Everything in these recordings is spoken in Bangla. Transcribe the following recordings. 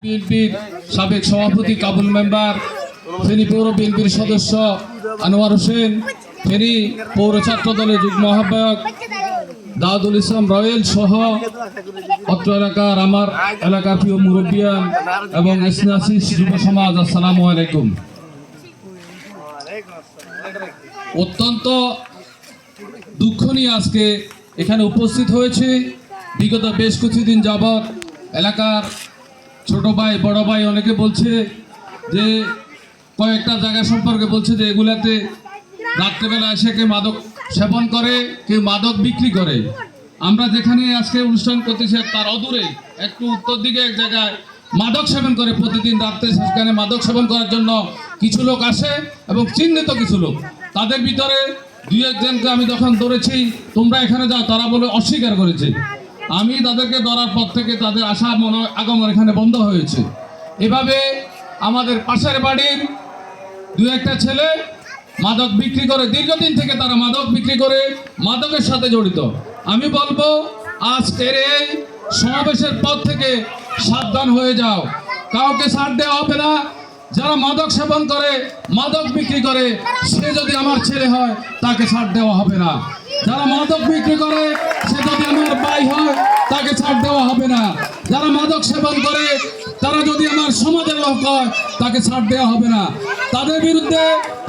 বিএনপির সাবেক সভাপতি কাবুল মেম্বার, ফেনী পৌর বিএনপির সদস্য আনোয়ার হোসেন, ফেনী পৌর ছাত্র দলের যুগ্ম আহ্বায়ক দাউদুল ইসলাম রয়েল সহ অত্র এলাকার আমার এলাকার প্রিয় মুরব্বিয়ান এবং ইসনাসিস যুব সমাজ, আসসালামু আলাইকুম। অত্যন্ত দুঃখ নিয়ে আজকে এখানে উপস্থিত হয়েছে। বিগত বেশ কিছুদিন যাবৎ এলাকার ছোট ভাই বড় ভাই অনেকে বলছে যে কয়েকটা জায়গা সম্পর্কে বলছে যে এগুলাতে রাত্রেবেলা এসে কেউ মাদক সেবন করে, কেউ মাদক বিক্রি করে। আমরা যেখানে আজকে অনুষ্ঠান করতেছি তার অদূরে একটু উত্তর দিকে এক জায়গায় মাদক সেবন করে, প্রতিদিন রাত্রে সেখানে মাদক সেবন করার জন্য কিছু লোক আসে এবং চিহ্নিত কিছু লোক, তাদের ভিতরে দুই একজনকে আমি যখন ধরেছি তোমরা এখানে যাও, তারা বলে অস্বীকার করেছে। আমি তাদেরকে ধরার পর থেকে তাদের আসা আগমন এখানে বন্ধ হয়েছে। এভাবে আমাদের পাশের বাড়ির দু একটা ছেলে মাদক বিক্রি করে, দীর্ঘদিন থেকে তারা মাদক বিক্রি করে মাদকের সাথে জড়িত। আমি বলবো আজকের এই সমাবেশের পর থেকে সাবধান হয়ে যাও, কাউকে ছাড় দেওয়া হবে না। যারা মাদক সেবন করে, মাদক বিক্রি করে, সে যদি আমার ছেলে হয় তাকে ছাড় দেওয়া হবে না। যারা মাদক বিক্রি করে সে যদি আমার ভাই হয় তাকে ছাড় দেওয়া হবে না। যারা মাদক সেবন করে তারা যদি আমার সমাজের লোক হয় তাকে ছাড় দেওয়া হবে না। তাদের বিরুদ্ধে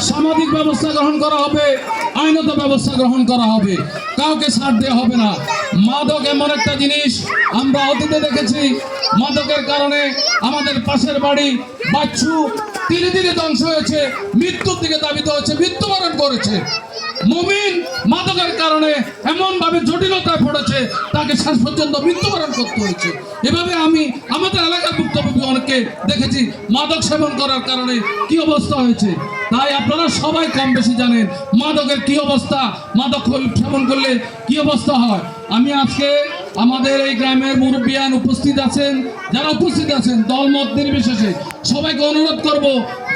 সামাজিক ব্যবস্থা গ্রহণ করা হবে, আইনত ব্যবস্থা গ্রহণ করা হবে, কাউকে ছাড় দেওয়া হবে না। মাদক এমন একটা জিনিস আমরা অতীতে দেখেছি, মাদকের কারণে আমাদের পাশের বাড়ি বাচ্চু ধীরে ধীরে ধ্বংস হয়েছে, মৃত্যুর দিকে ধাবিত হচ্ছে, মৃত্যুবরণ করেছে। মুমিন মাদকের কারণে এমন ভাবে জটিলতায় পড়েছে তাকে শেষ পর্যন্ত মৃত্যুবরণ করতে হয়েছে। এভাবে আমি আমাদের এলাকার ভুক্তভোগী অনেকে দেখেছি মাদক সেবন করার কারণে কি অবস্থা হয়েছে। তাই আপনারা সবাই কম বেশি জানেন মাদকের কি অবস্থা, মাদক সেবন করলে কি অবস্থা হয়। আমি আজকে আমাদের এই গ্রামের মুরব্বিয়ান উপস্থিত আছেন, যারা উপস্থিত আছেন দলমত নির্বিশেষে সবাইকে অনুরোধ করব,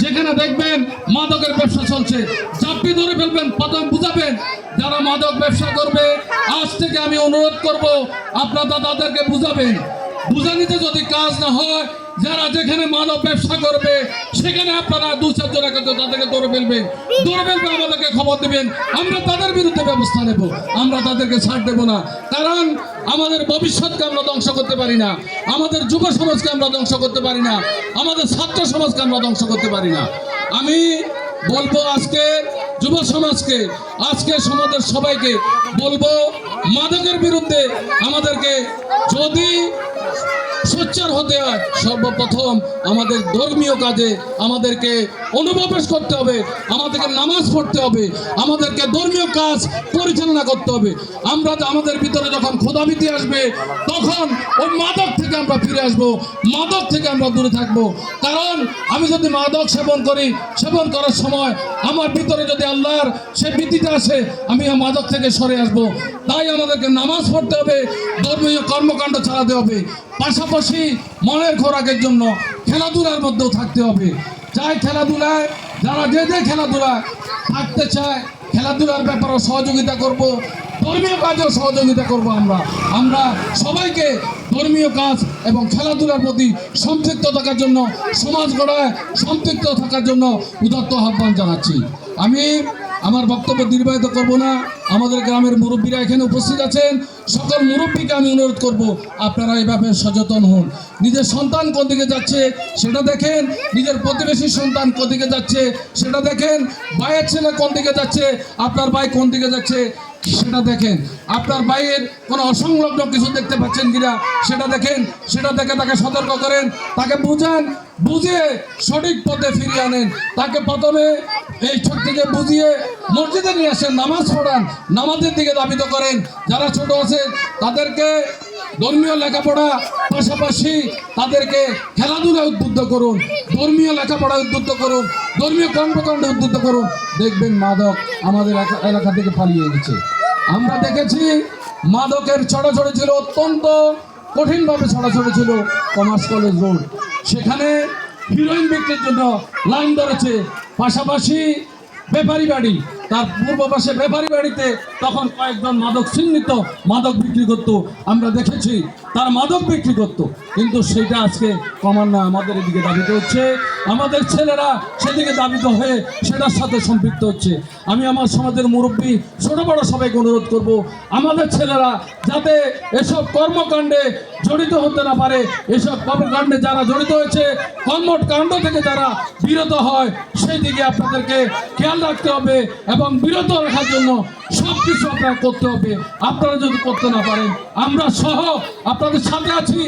যেখানে দেখবেন মাদকের ব্যবসা চলছে চাপি ধরে ফেলবেন, প্রথম বুঝাবেন। যারা মাদক ব্যবসা করবে আজ থেকে আমি অনুরোধ করব আপনারা তাদেরকে বুঝাবেন। বুঝানিতে যদি কাজ না হয়, যারা যেখানে মাদক ব্যবসা করবে সেখানে আপনারা দু চারজন তাদেরকে ধরে ফেলবেন, আমাদেরকে খবর দেবেন, আমরা তাদের বিরুদ্ধে ব্যবস্থা নেব। আমরা তাদেরকে ছাড় দেব না, কারণ আমাদের ভবিষ্যৎকে আমরা ধ্বংস করতে পারি না, আমাদের যুব সমাজকে আমরা ধ্বংস করতে পারি না, আমাদের ছাত্র সমাজকে আমরা ধ্বংস করতে পারি না। আমি বলবো আজকে যুব সমাজকে, আজকে সমাজের সবাইকে বলবো মাদকের বিরুদ্ধে আমাদেরকে যদি সোচ্চার হতে হয়, সর্বপ্রথম আমাদের ধর্মীয় কাজে আমাদেরকে অনুপ্রবেশ করতে হবে, আমাদেরকে নামাজ পড়তে হবে, আমাদেরকে ধর্মীয় কাজ পরিচালনা করতে হবে। আমরা আমাদের ভিতরে যখন খোদাভীতি আসবে তখন ওই মাদক থেকে আমরা ফিরে আসবো, মাদক থেকে আমরা দূরে থাকবো। কারণ আমি যদি মাদক সেবন করি, সেবন করার সময় আমার ভিতরে যদি আল্লাহর সে ভীতিটা আসে, আমি মাদক থেকে সরে আসবো। তাই আমাদেরকে নামাজ পড়তে হবে, ধর্মীয় কর্মকাণ্ড চালাতে হবে, পাশাপাশি মনের খোরাকের জন্য খেলাধুলার মধ্যেও থাকতে হবে। চাই খেলাধুলায় যারা যে খেলাধুলায় থাকতে চায় খেলাধুলার ব্যাপারেও সহযোগিতা করব, ধর্মীয় কাজেও সহযোগিতা করব। আমরা সবাইকে ধর্মীয় কাজ এবং খেলাধুলার প্রতি সম্পৃক্ত থাকার জন্য, সমাজ গড়ায় সম্পৃক্ত থাকার জন্য উদাত্ত আহ্বান জানাচ্ছি। আমি আমার বক্তব্য দীর্ঘায়িত করব না। আমাদের গ্রামের মুরব্বীরা এখানে উপস্থিত আছেন, সকল মুরব্বীকে আমি অনুরোধ করব আপনারা এই ব্যাপারে সচেতন হন। নিজের সন্তান কোন দিকে যাচ্ছে সেটা দেখেন, নিজের প্রতিবেশীর সন্তান কোন দিকে যাচ্ছে সেটা দেখেন, ভাইয়ের ছেলে কোন দিকে যাচ্ছে, আপনার ভাই কোন দিকে যাচ্ছে সেটা দেখেন, আপনার ভাইয়ের কোনো অসংলগ্ন কিছু দেখতে পাচ্ছেন কিনা সেটা দেখেন, সেটা দেখে তাকে সতর্ক করেন, তাকে বুঝান, বুঝে সঠিক পথে ফিরিয়ে আনেন। তাকে প্রথমে এই ছোট থেকে বুঝিয়ে মসজিদে নিয়ে আসেন, নামাজ পড়ান, নামাজের দিকে ধাবিত করেন। যারা ছোট আছেন তাদেরকে ধর্মীয় লেখাপড়া পাশাপাশি তাদেরকে খেলাধুলায় উদ্বুদ্ধ করুন, ধর্মীয় লেখাপড়ায় উদ্বুদ্ধ করুন, ধর্মীয় কর্মকাণ্ডে উদ্বুদ্ধ করুন। দেখবেন মাদক আমাদের এলাকা থেকে পালিয়ে গেছে। আমরা দেখেছি মাদকের ছড়াছড়ি ছিল, অত্যন্ত কঠিনভাবে ছড়াছড়ি ছিল কমার্স কলেজ রোড, সেখানে হিরোইন বিক্রির জন্য লাইন ধরেছে। পাশাপাশি ব্যাপারী বাড়ি, তার পূর্ব পাশে ব্যাপারী বাড়িতে তখন কয়েকজন মাদক চিহ্নিত মাদক বিক্রি করত, আমরা দেখেছি। তার মাদক বিক্রি করত, কিন্তু সেটা আজকে ক্রমান্বয়ে আমাদের এদিকে দাবিত হচ্ছে, আমাদের ছেলেরা সেদিকে দাবিত হয়ে সেটার সাথে সম্পৃক্ত হচ্ছে। আমি আমার সমাজের মুরব্বী ছোট বড় সবাইকে অনুরোধ করব, আমাদের ছেলেরা যাতে এসব কর্মকাণ্ডে জড়িত হতে না পারে, এসব কর্মকাণ্ডে যারা জড়িত হয়েছে, কর্মকাণ্ড থেকে যারা বিরত হয়, সেই দিকে আপনাদেরকে খেয়াল রাখতে হবে এবং বিরত রাখার জন্য সব কিছু আপনারা করতে হবে। আপনারা যদি করতে না পারেন, আমরা সহ আপনাদের সাথে আছি।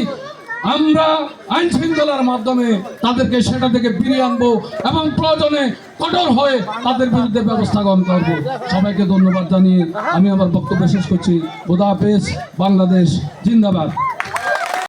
আমরা আইন শৃঙ্খলার মাধ্যমে তাদেরকে সেটা থেকে ফিরিয়ে আনবো এবং প্রয়োজনে কঠোর হয়ে তাদের বিরুদ্ধে ব্যবস্থা গ্রহণ করবো। সবাইকে ধন্যবাদ জানিয়ে আমি আমার বক্তব্য শেষ করছি। খোদা হাফেজ। বাংলাদেশ জিন্দাবাদ।